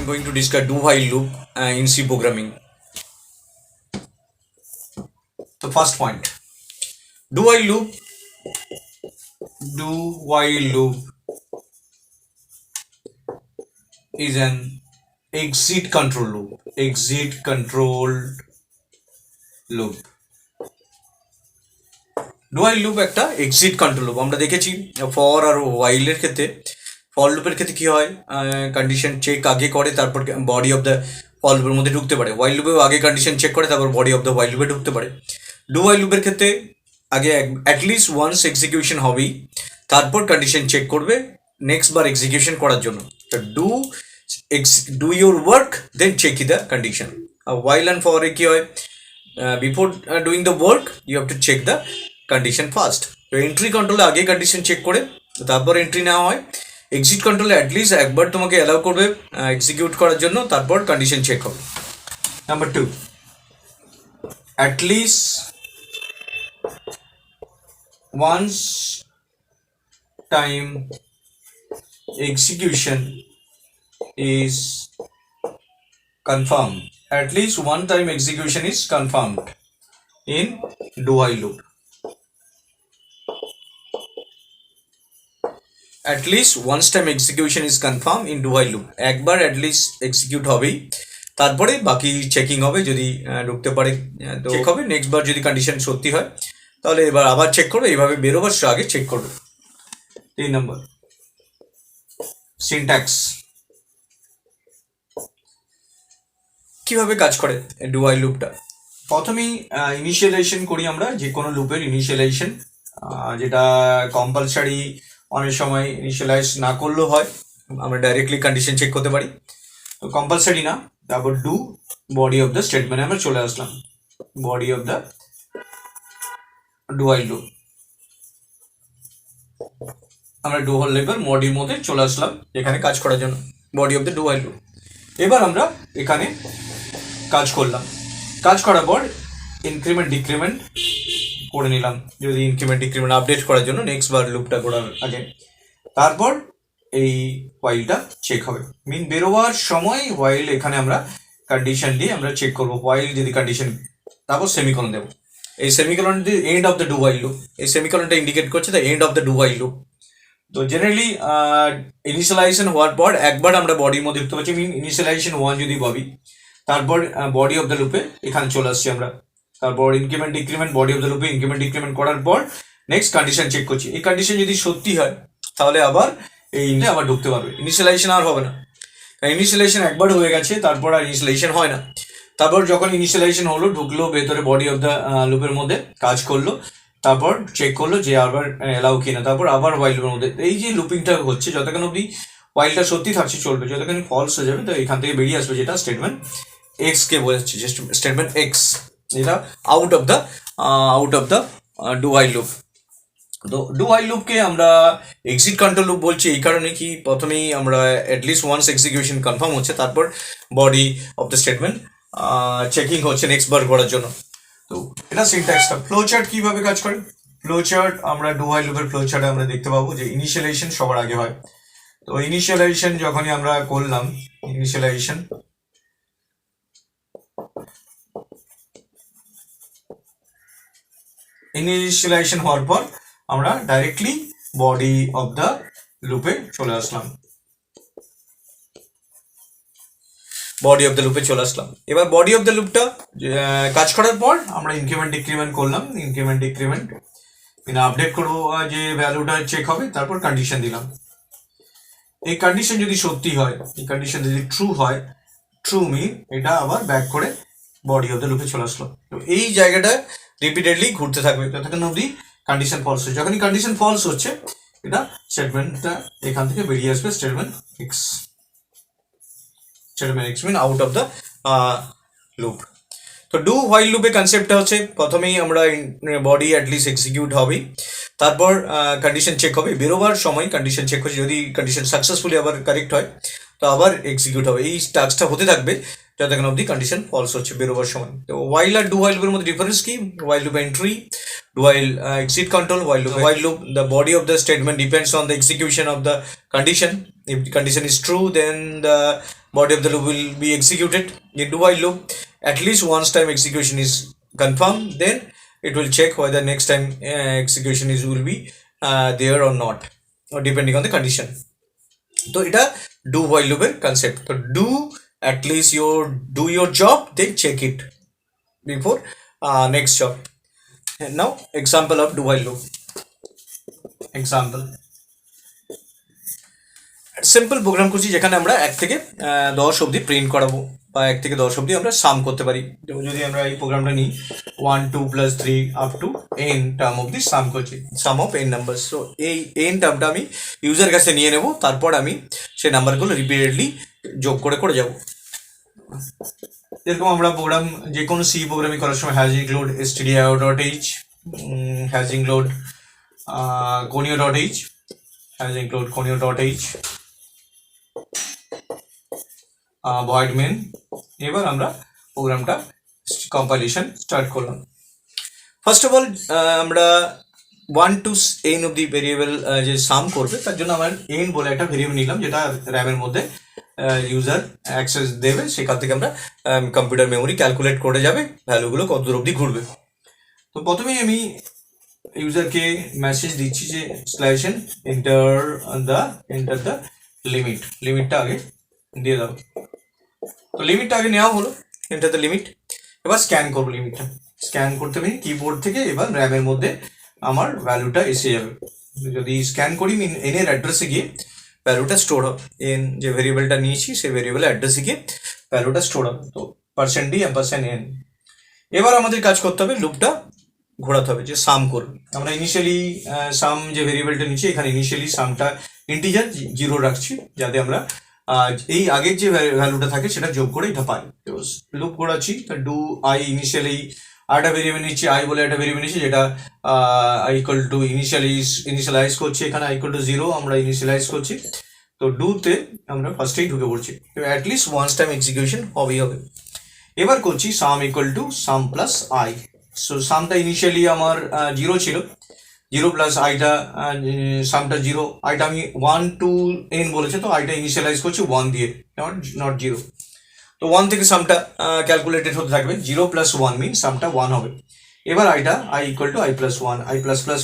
I'm going to discuss do while loop in C programming. The first point, do while loop. Do while loop is an exit control loop. Exit controlled loop. Do while loop একটা exit control loop. আমরা দেখেছি for আর ওয়াইলের ক্ষেত্রে, for লুপের ক্ষেত্রে কি হয়, condition check আগে করে তারপর বডি অফ দ্য ফর লুপের মধ্যে ঢুকতে পারে। ওয়াইল লুপেও আগে কন্ডিশন চেক করে তারপর বডি অফ দ্য ওয়াইল লুপে ঢুকতে পারে। ডু while লুপের ক্ষেত্রে আগে অ্যাটলিস্ট ওয়ান্স এক্সিকিউশন হবেই, তারপর কন্ডিশন চেক করবে নেক্সট বার এক্সিকিউশন করার জন্য। তো do your work then check the condition. while and for এ কি হয়, before doing the work you have to check the condition first. তো এন্ট্রি কন্ট্রোলে আগে কন্ডিশন চেক করে তারপর এন্ট্রি নেওয়া হয়। এক্সিট কন্ট্রোলে অ্যাটলিস্ট একবার তোমাকে অ্যালাউ করবে এক্সিকিউট করার জন্য, তারপর কন্ডিশন চেক হবে। Number 2, at least once time execution is confirmed. At least one time execution is confirmed in do while loop. At least once time execution is confirmed in do while loop. একবার at least execute হবেই, তারপরে বাকি checking হবে। যদি ঢুকতে পারে তো check হবে, নেক্সট বার যদি কন্ডিশন সত্যি হয় তাহলে এবার আবার চেক করবে, এইভাবে বেরোবার আগে চেক করবে। 3 নম্বর, সিনট্যাক্স। কিভাবে কাজ করে ডু while লুপটা? প্রথমেই ইনিশিয়ালাইজেশন করি আমরা যে কোনো লুপের ইনিশিয়ালাইজেশন, যেটা কম্পালসারি। অনেক সময় ইনিশিয়ালাইজ না করলেও হয়, আমরা ডাইরেক্টলি কন্ডিশন চেক করতে পারি। তো কম্পালসারি না, তারপর ডু বডি অফ দ্য স্টেটমেন্টে আমরা চলে আসলাম। Body of the do while loop, আমরা ডু while লুপের বডির মধ্যে চলে আসলাম এখানে কাজ করার জন্য, body of the do while loop. এবার আমরা এখানে কাজ করলাম, কাজ করার পর ইনক্রিমেন্ট ডিক্রিমেন্ট করে নিলাম, যদি ইনক্রিমেন্ট ডিক্রিমেন্ট আপডেট করার জন্য নেক্সট বার লুপটা করার আগে। তারপর এই ওয়াইলটা চেক হবে, মিন বেরোবার সময় ওয়াইল এখানে আমরা কন্ডিশন দিয়ে আমরা চেক করবো। ওয়াইল যদি কন্ডিশন, তারপর সেমিকলন দেবো। এই সেমিকলন দিয়ে end of the do while loop, এই সেমিকলনটা ইন্ডিকেট করছে the end of the do while loop. তো জেনারেলি ইনিশিয়ালাইজেশন হওয়ার পর একবার আমরা বডির মধ্যে ঢুকতে পারছি, মিন ইনিশিয়ালাইজেশন 1 যদি ভাবি, তারপর বডি অফ দ্য লুপে এখানে চলে আসছি আমরা। তারপর increment decrement, body of the লুপে ইনক্রিমেন্ট ডিক্রিমেন্ট করার পর নেক্সট কন্ডিশন চেক করছি। এই কন্ডিশন যদি সত্যি হয় তাহলে আবার এই আবার ঢুকতে পারবে, ইনিশিয়ালাইজেশন আর হবে না। ইনিশিয়ালাইজেশন একবার হয়ে গেছে, তারপর আর ইনিশিয়ালাইজেশন হয় না। তারপর যখন ইনিশিয়ালাইজেশন হলো, ঢুকলো ভেতরে বডি অফ দ্য লুপের মধ্যে, কাজ করলো, তারপর চেক করলো যে আবার অ্যালাউ কিনা, তারপর আবার ওয়াইল লুপের মধ্যে। এই যে লুপিংটা হচ্ছে, যতক্ষণ অব্দি ওয়াইলটা সত্যি থাকছে চলবে, যতক্ষণ ফলস হয়ে যাবে তো এখান থেকে বেরিয়ে আসবে, যেটা স্টেটমেন্ট এক্স কে বোঝাচ্ছে, স্টেটমেন্ট এক্স, যেটা out of the do while loop. তো ডু while লুপকে আমরা এক্সিট কন্ট্রোল লুপ বলছি এই কারণে কি, প্রথমেই আমরা অ্যাটলিস্ট ওয়ান্স এক্সিকিউশন কনফার্ম হচ্ছে, তারপর body of the statement checking হচ্ছে নেক্সট বার করার জন্য। তো এটা সিনট্যাক্সটা। ফ্লো চার্ট কিভাবে কাজ করে? ফ্লো চার্ট আমরা ডু while লুপের ফ্লো চার্টে আমরা দেখতে পাবো যে ইনিশিয়ালাইজেশন সবার আগে হয়। তো ইনিশিয়ালাইজেশন যখনই আমরা করলাম, ইনিশিয়ালাইজেশন হওয়ার পর আমরা ডাইরেক্টলি বডি অফ দ্য লুপে চলে আসলাম, এবার বডি অফ দ্য লুপটা কাজ করার পর আমরা ইনক্রিমেন্ট ডিক্রিমেন্ট করলাম। ইনক্রিমেন্ট ডিক্রিমেন্ট আপডেট করবো, যে ভ্যালুটা চেক হবে, তারপর কন্ডিশন দিলাম। এই কন্ডিশন যদি সত্যি হয়, এই কন্ডিশন যদি ট্রু হয়, ট্রু মিন এটা আবার ব্যাক করে বডি অফ দ্য লুপে চলে আসলো। তো এই জায়গাটা রিপিটেডলি ঘুরতে থাকবে যতক্ষণ অবধি কন্ডিশন ফলস হচ্ছে। যখনই কন্ডিশন ফলস হচ্ছে, এটা স্টেটমেন্টটা এখান থেকে বেরিয়ে আসবে, statement X mean out of the loop. তো ডু while লুপে কনসেপ্টটা হচ্ছে, প্রথমেই আমরা বডি অ্যাটলিস্ট এক্সিকিউট হবেই, তারপর কন্ডিশন চেক হবে, বেরোবার সময় কন্ডিশন চেক হচ্ছে, যদি কন্ডিশন সাকসেসফুলি আবার কারেক্ট হয় তো আবার এক্সিকিউট হবে। এই টাস্কটা হতে থাকবে যতক্ষণ অবধি কন্ডিশন ফলস হচ্ছে বেরোবার সময়। তো while আর ডু while লুপের মধ্যে ডিফারেন্স কি? while loop entry, do while exit control, while loop the body of the statement depends on the execution of the condition. If the condition is true, then the body of the loop will be executed in do while loop. At least once time execution is confirmed, then it will check whether next time execution is will be there or not, or depending on the condition. তো এটা do while loop এর concept. তো do at least do your job, then check it before next job. And now example of do while loop. Example, simple program করছি যেখানে আমরা 1 থেকে 10 অবধি print করাবো, বা 1 থেকে 10 অবধি আমরা সাম করতে পারি। যদি আমরা এই প্রোগ্রামটা নিই 1 2 + 3 আপ টু n টার্ম অবধি সাম করছি, সাম অফ n নাম্বার। সো এই n টার্মটা আমি ইউজার কাছে নিয়ে নেব, তারপর আমি সেই নাম্বারগুলো রিপিটেডলি যোগ করে করে যাব। এরকম আমরা প্রোগ্রাম যে কোনো সি প্রোগ্রামিং করার সময় has include stdio.h, has include conio.h, has include conio.h, void main। এবার আমরা প্রোগ্রামটা কম্পাইলেশন স্টার্ট করলাম। ফার্স্ট অফ অল আমরা 1 to n of the variable যে সাম করবে তার জন্য আমরা n বলে একটা ভেরিয়েবল নিলাম, যেটা র্যামের মধ্যে ইউজার অ্যাক্সেস দেবে, সেখান থেকে আমরা কম্পিউটার মেমোরি ক্যালকুলেট করে যাবে ভ্যালুগুলো কত দূর অবধি ঘুরবে। তো প্রথমেই আমি ইউজারকে মেসেজ দিচ্ছি যে স্ল্যাশ এন্টার দ্য লিমিটটা আগে দিয়ে দাও। তো লিমিটটা আগে নেওয়া হলো, এন্টার দ্য লিমিট। এবার স্ক্যান করবো লিমিটটা। স্ক্যান করতে পারি কিবোর্ড থেকে, এবার র্যামের মধ্যে আমার ভ্যালুটা এসে যাবে। যদি স্ক্যান করি এন এর অ্যাড্রেসে গিয়ে ভ্যালুটা স্টোর হবে, এন যে ভেরিয়েবলটা নিয়েছি সেই ভেরিয়েবলের অ্যাড্রেসে গিয়ে ভ্যালুটা স্টোর হবে। তো %d&n। এবার আমাদের কাজ করতে হবে, লুপটা ঘোরাতে হবে, যে সাম করবে। আমরা ইনিশিয়ালি সাম যে ভেরিয়েবলটা নিচ্ছি, এখানে ইনিশিয়ালি সামটা ইন্টিজার 0 রাখছি, যাতে আমরা এই আগের যে ভ্যালুটা থাকে সেটা যোগ করে এটা পাই। তো লুপ ঘোরাচ্ছি, ডু আই ইনিশিয়ালি আরেকটা ভেরিয়েবল নিচ্ছি, আই বলে একটা ভেরিয়েবল নিচ্ছি, যেটা ইকুয়াল টু ইনিশিয়ালাইজ করছি। এখানে ইকুয়াল টু 0 আমরা ইনিশিয়ালাইজ করছি। তো ডুতে আমরা ফার্স্টেই ঢুকে পড়ছি, তো অ্যাটলিস্ট ওয়ান্স টাইম এক্সিকিউশন হবেই হবে। এবার করছি sum equal to sum plus I. So সামটা ইনিশিয়ালি আমার 0 ছিল, 0 প্লাস আইটা সামটা 0, আইটা আমি 1 to n বলেছে, তো আইটা ইনিশিয়ালাইজ করছি 1 দিয়ে, নট 0। তো 1 থেকে সামটা ক্যালকুলেটেড হতে থাকবে, 0 + 1 মিন সামটা 1 হবে। এবার আইটা I equal to i+1, i++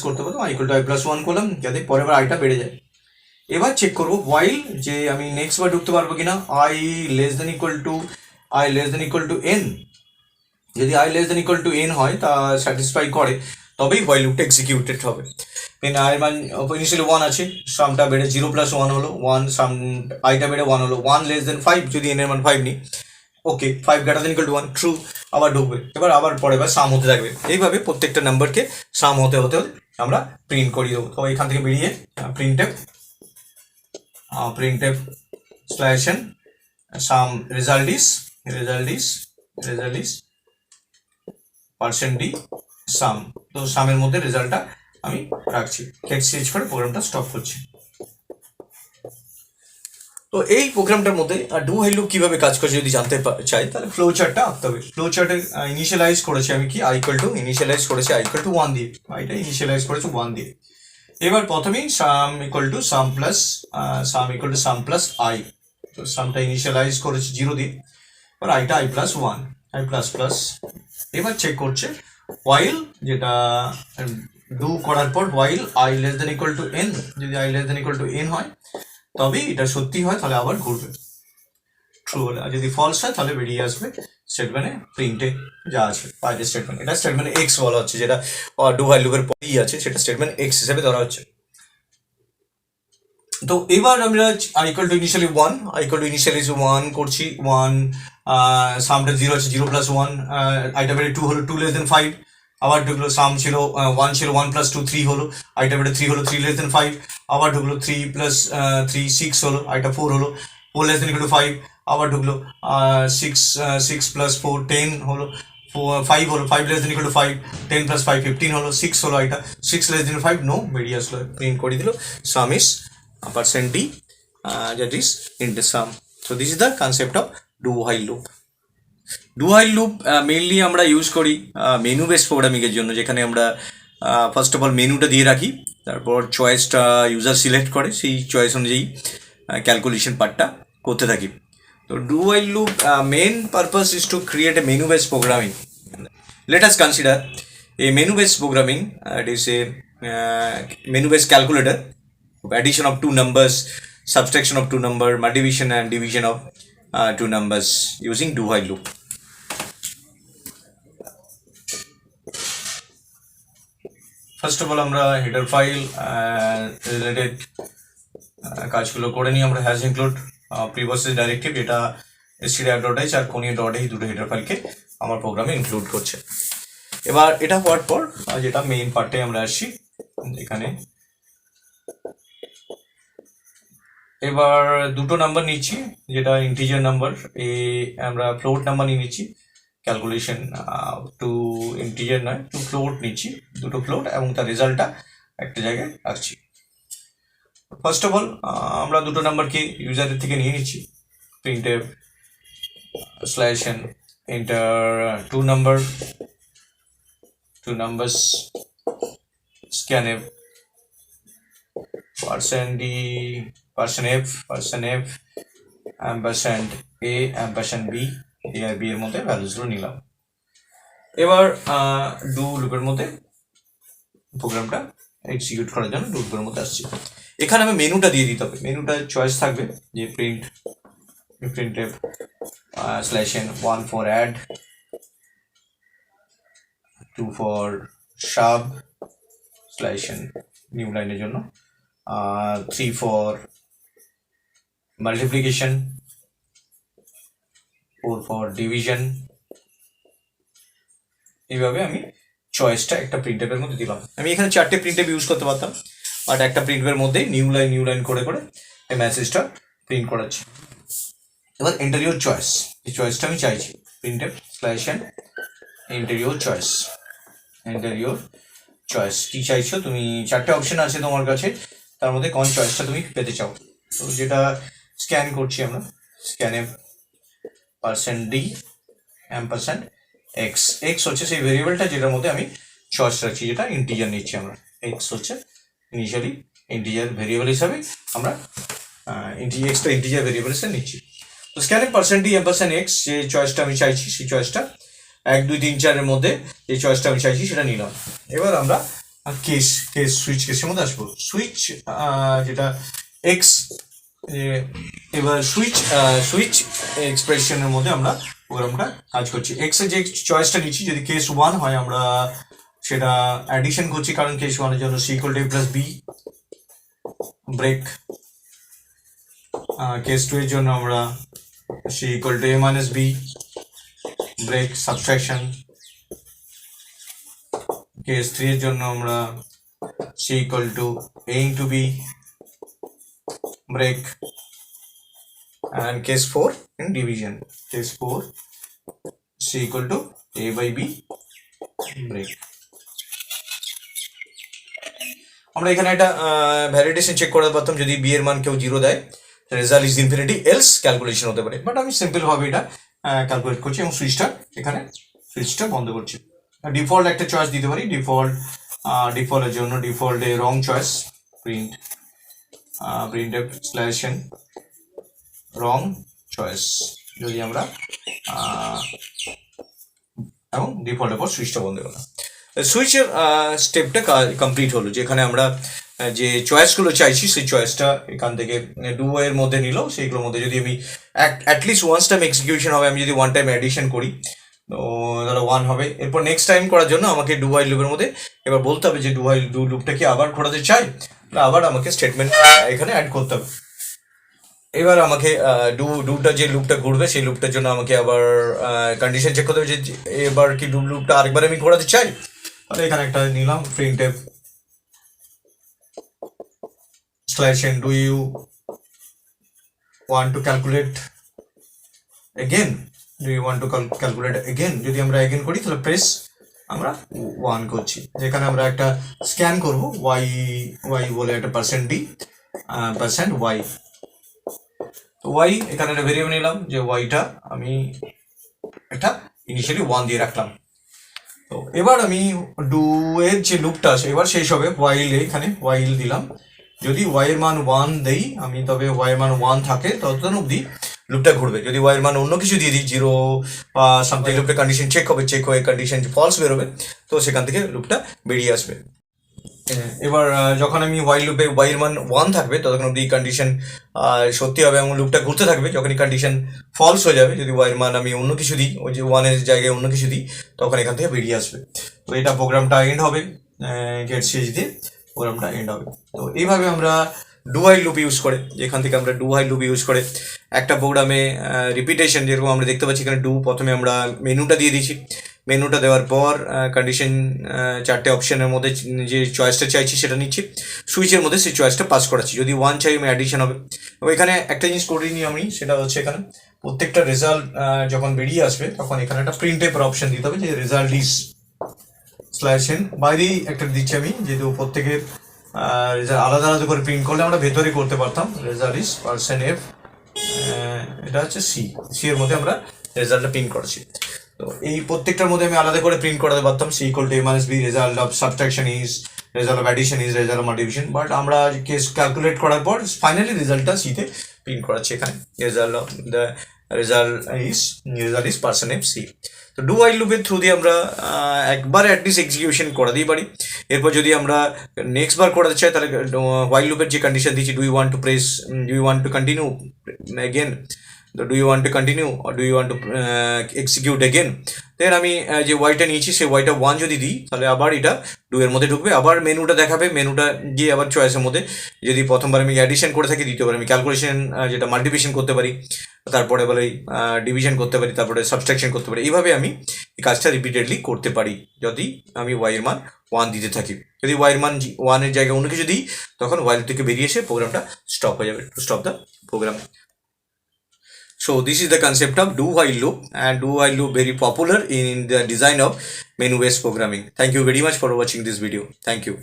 করতে পারবো, আই ইকুয়াল টু i+1 করলাম, যাতে পরের বার আইটা বেড়ে যায়। এবার চেক করবো while যে আমি নেক্সট বার ঢুকতে পারবো কিনা, i less than equal to n। যদি i less than equal to n হয়, তা স্যাটিসফাই করে, তবেই while লুপটা এক্সিকিউটেড হবে। দেন i মান ইনিশিয়ালি 1 আছে, সামটা বেড়ে 0 + 1 হলো 1, সাম আইটা বেড়ে 1 হলো। 1 less than 5, যদি n এর মান 5 নিই, ওকে 5 > 1 ট্রু, আবার ঢুকবে। আবার পরে সাম হতে থাকবে। এইভাবে প্রত্যেকটা নাম্বারকে সাম হতে আমরা প্রিন্ট করিয়ে দেবো। তো এখান থেকে বেরিয়ে printf slash n some result is %d সাম। তো সামের মধ্যে রেজাল্টটা আমি রাখছি, চেঞ্জ করে প্রোগ্রামটা স্টপ করছি। তো এই প্রোগ্রামটার মধ্যে ডু while লুপ কিভাবে কাজ করছে যদি জানতে চাই, তাহলে ফ্লো চার্টটা আঁকতে হবে। ফ্লো চার্টে ইনিশিয়ালাইজ করেছি আমি কি, ইনিশিয়ালাইজ করেছি i = 1 দিয়ে, আইটা ইনিশিয়ালাইজ করেছি 1 দিয়ে। এবার প্রথমেই সাম equal to sum plus I. তো সামটা ইনিশিয়ালাইজ করেছি 0 দিয়ে, এবার আইটা i+1, i++। এবার চেক করছে while, যেটা ডু করার পর while i less than equal to n, যদি i less than equal to n হয় তবেই এটা সত্যি হয়, তাহলে আবার ঘুরবে ট্রু হলে। আর যদি ফলস হয় তাহলে বেরিয়ে আসবে স্টেটমেন্টে প্রিন্টে যা আছে বাইরের স্টেটমেন্ট। এটা স্টেটমেন্ট এক্স বলা হচ্ছে, যেটা ডু while লুপের পরেই আছে, সেটা স্টেটমেন্ট এক্স হিসেবে ধরা হচ্ছে। তো এবার আমরা i equal to initially 1 করছি, 1 সামটা 0 আছে, 0 + 1, আইটা বেড়ে 2 হলো, 2 less than 5, আবার ঢুকলো। সাম ছিল 1 ছিল, 1 + 2 3 হলো, আইটা বেড়ে 3 হলো, 3 less than 5, আবার ঢুকলো। 3 + 3 6 হলো, আইটা 4 হলো, 4 less than equal to 5, আবার ঢুকলো। 6 + 4 10 হলো, 5 হলো, 5 less than equal to 5, 10 + 5 15 হলো, 6 হলো, আইটা 6 less than 5 নো, বেরিয়ে আসলো, প্রিন্ট করে দিল সাম is %d, that is into sum. So this is the concept of do while loop. Do while loop mainly আমরা ইউজ করি মেনু বেসড প্রোগ্রামিংয়ের জন্য, যেখানে আমরা ফার্স্ট অফ অল মেনুটা দিয়ে রাখি, তারপর চয়েসটা ইউজার সিলেক্ট করে, সেই চয়েস অনুযায়ী ক্যালকুলেশন পার্টটা করতে থাকি। তো So do while loop main purpose is to create a menu based programming. Let us consider a menu based programming. It is a menu based calculator, addition of two numbers, subtraction of two number, multiplication and division of two numbers using do while loop. First of all আমরা header file related কাজগুলো করে নিই আমরা has include previous directive এটা stdio.h আর konia.h দুটো header ফাইলকে আমার প্রোগ্রামে include করছে। এবার এটা হওয়ার পর যেটা মেইন পার্টে আমরা আসি এখানে, এবার দুটো নাম্বার নিচ্ছি যেটা ইন্টিজার নাম্বার, আমরা ফ্লোট নাম্বার নিয়ে নিচ্ছি, ক্যালকুলেশন টু ইন্টিজার নয় টু ফ্লোট নিচ্ছি, দুটো ফ্লোট এবং তার রেজাল্টটা একটা জায়গায় রাখছি। ফার্স্ট অফ অল আমরা দুটো নাম্বারকে ইউজারের থেকে নিয়ে নিচ্ছি, printf slash n enter two numbers scanf %d %f ampersand a ampersand b R b এর মধ্যে ভ্যালুসগুলো নিলাম। এবার ডু লুপের মধ্যে প্রোগ্রামটা এক্সিকিউট করার জন্য ডু লুপের মধ্যে আসছি। এখানে আমি মেনুটা দিয়ে দিতে হবে, মেনুটা চয়েস থাকবে যে printf slash n 1 for add, 2 for sub slash n new লাইনের জন্য, 3 for multiplication, 4 for division। এইভাবে আমি চয়েসটা একটা প্রিন্টএফের মধ্যে দিলাম। আমি এখানে চারটে প্রিন্টএফ ইউজ করতে পারতাম, বাট একটা প্রিন্টএফের মধ্যে নিউ লাইন করে এই মেসেজটা প্রিন্ট করাচ্ছি। এবার এন্টার ইউর চয়েস, এই চয়েসটা আমি চাইছি, printf slash n enter your choice কি চাইছো তুমি, চারটে অপশন আছে তোমার কাছে, তার মধ্যে কোন চয়েসটা তুমি পেতে চাও। তো যেটা স্ক্যান করছি আমরা, scanf %d ampersand x, x হচ্ছে সেই ভেরিয়েবলটা যেটার মধ্যে আমি চয়েস রাখছি, যেটা ইন্টিজার নিচ্ছি আমরা, x হচ্ছে ইনিশিয়ালি ইন্টিজার ভেরিয়েবল হিসাবে আমরা এক্সটা ইন্টিজার ভেরিয়েবল হিসেবে নিচ্ছি। তো স্ক্যানএফ %d ampersand x যে চয়েসটা আমি চাইছি, সেই চয়েসটা 1 2 3 4 এর মধ্যে যে চয়েসটা আমি চাইছি সেটা নিলাম। এবার আমরা সুইচ কেসের মধ্যে আসবো, সুইচ যেটা x, এবার সুইচ এক্সপ্রেশনের মধ্যে আমরা প্রোগ্রামটা কাজ করছি। x এর যে চয়েসটা নিচ্ছি যদি কেস 1 হয় আমরা সেটা অ্যাডিশন করছি, কারণ কেস 1 এর জন্য c = a + b break, case 2 এর জন্য আমরা c = a - b break subtraction, case 3 এর জন্য আমরা c = a * b break, and case 4 in division, case 4 c = a/b break। আমরা এখানে একটা ভ্যালিডেশন চেক করতে পারতাম, যদি b এর মান কেউ 0 দেয় result is infinity, else calculation হতে পারে, বাট আমি সিম্পল ভাবে এটা ক্যালকুলেট করছি এবং সুইচটা বন্ধ করছি। ডিফল্ট একটা চয়েস দিতে পারি, ডিফল্টের জন্য ডিফল্টে রং চয়েস, printf slash n রং চয়েস যদি আমরা এবং ডিফল্টের পর সুইচটা বন্ধ করলাম। সুইচের স্টেপটা কমপ্লিট হলো, যেখানে আমরা যে চয়েসগুলো চাইছি সেই চয়েসটা এখান থেকে ডু এর মধ্যে নিল, সেইগুলোর মধ্যে যদি আমি অ্যাটলিস্ট ওয়ান্স টাইম এক্সিকিউশন হবে, আমি যদি ওয়ান টাইম অ্যাডিশন করি তো তাহলে 1 হবে। এরপর নেক্সট টাইম করার জন্য আমাকে ডু হোয়াইল লুপের মধ্যে এবার বলতে হবে যে ডু লুপটা কি আবার ঘোরাতে চাই, আবার আমাকে স্টেটমেন্ট এখানে অ্যাড করতে হবে। এবার আমাকে ডুটা যে লুপটা ঘুরবে সেই লুপটার জন্য আমাকে আবার কন্ডিশন চেক করতে হবে যে এবার কি ডু লুপটা আরেকবার আমি ঘোরাতে চাই, তাহলে এখানে একটা নিলাম printf slash n do you want to calculate again, যদি আমরা again করি তাহলে প্রেস আমরা 1 করছি, যেখানে আমরা একটা স্ক্যান করব y বলে একটা %d %y, তো y এখানে একটা ভেরিয়েবল নিলাম যে yটা আমি একটা ইনিশিয়ালি 1 দিয়ে রাখলাম। তো এবার আমি ডু এর যে লুপটা আছে এবার শেষ হবে while, এখানে while দিলাম, যদি y এর মান 1 দেই আমি, তবে y এর মান 1 থাকে ততক্ষণ অবধি লুপটা ঘুরবে। যদি ওয়াইয়ের মান অন্য কিছু দিয়ে দিই, 0 বা সামথিং, লুপটা কন্ডিশন চেক হবে, চেক হয়ে কন্ডিশন ফলস বেরোবে, তো সেখান থেকে লুপটা বেরিয়ে আসবে। এবার যখন আমি ওয়াইল লুপে ওয়াইয়ের মান 1 থাকবে ততক্ষণ অব্দি কন্ডিশন সত্যি হবে এবং লুপটা ঘুরতে থাকবে। যখনই কন্ডিশন ফলস হয়ে যাবে, যদি ওয়াইয়ের মান আমি অন্য কিছু দিই, ওই যে 1-এর জায়গায় অন্য কিছু দিই, তখন এখান থেকে বেরিয়ে আসবে। তো এটা প্রোগ্রামটা এন্ড হবে, গেট সিএইচ দিয়ে প্রোগ্রামটা এন্ড হবে। তো এইভাবে আমরা ডু হোয়াইল লুপ ইউজ করে, যেখান থেকে আমরা ডু হোয়াইল লুপ ইউজ করে একটা প্রোগ্রামে রিপিটেশন, যেরকম আমরা দেখতে পাচ্ছি এখানে ডু, প্রথমে আমরা মেনুটা দিয়ে দিয়েছি, মেনুটা দেওয়ার পর কন্ডিশন 4টে অপশনের মধ্যে যে চয়েসটা চাইছি সেটা নিচ্ছি, সুইচের মধ্যে সেই চয়েসটা পাস করাচ্ছি। যদি 1 চাই আমি অ্যাডিশন হবে। এবং এখানে একটা জিনিস করে নিই আমি, সেটা হচ্ছে এখানে প্রত্যেকটা রেজাল্ট যখন বেরিয়ে আসবে তখন এখানে একটা প্রিন্টের অপশন দিতে হবে, যে রেজাল্ট ইজ /n, বাইরেই একটা দিচ্ছি আমি, যেহেতু প্রত্যেকের রেজাল্ট আলাদা আলাদা করে প্রিন্ট করলে আমরা ভেতরে করতে পারতাম। রেজাল্ট ইজ %f, এটা হচ্ছে সি এর মধ্যে আমরা রেজাল্টটা প্রিন্ট করেছি। তো এই প্রত্যেকটার মধ্যে আমি আলাদা করে প্রিন্ট করাতে পারতাম, C equal to a - b, result of subtraction is, result of addition is, result of multiplication. But আমরা কেস ক্যালকুলেট করার পর ফাইনালি রেজাল্টটা সিতে প্রিন্ট করাচ্ছি এখানে, result of the result is %f c। তো ডু হোয়াইল লুপের থ্রু দিয়ে আমরা একবার অ্যাটলিস্ট এক্সিকিউশন করাতেই পারি। এরপর যদি আমরা নেক্সট বার করাতে চাই, তাহলে হোয়াইল লুপের যে কন্ডিশন দিচ্ছি, do you want to continue again, do you want to continue or do you want to execute again, then আমি যে ওয়াইটা নিয়েছি সেই ওয়াইটা 1 যদি দিই, তাহলে আবার এটা ডু এর মধ্যে ঢুকবে, আবার মেনুটা দেখাবে, মেনুটা গিয়ে আবার চয়েসের মধ্যে, যদি প্রথমবার আমি অ্যাডিশন করে থাকি, দ্বিতীয়বার আমি ক্যালকুলেশন যেটা মাল্টিপ্লিকেশন করতে পারি, তারপরে বলে ডিভিশন করতে পারি, তারপরে সাবট্রাকশন করতে পারি। এইভাবে আমি এই কাজটা রিপিটেডলি করতে পারি যদি আমি ওয়াইয়ের মান 1 দিতে থাকি। যদি ওয়াইয়ের মান 1-এর জায়গায় অন্য কিছু দিই, তখন ওয়াইল থেকে বেরিয়ে এসে প্রোগ্রামটা স্টপ হয়ে যাবে, to stop the program. So this is the concept of do while loop, and do while loop very popular in the design of menu based programming. Thank you very much for watching this video. Thank you.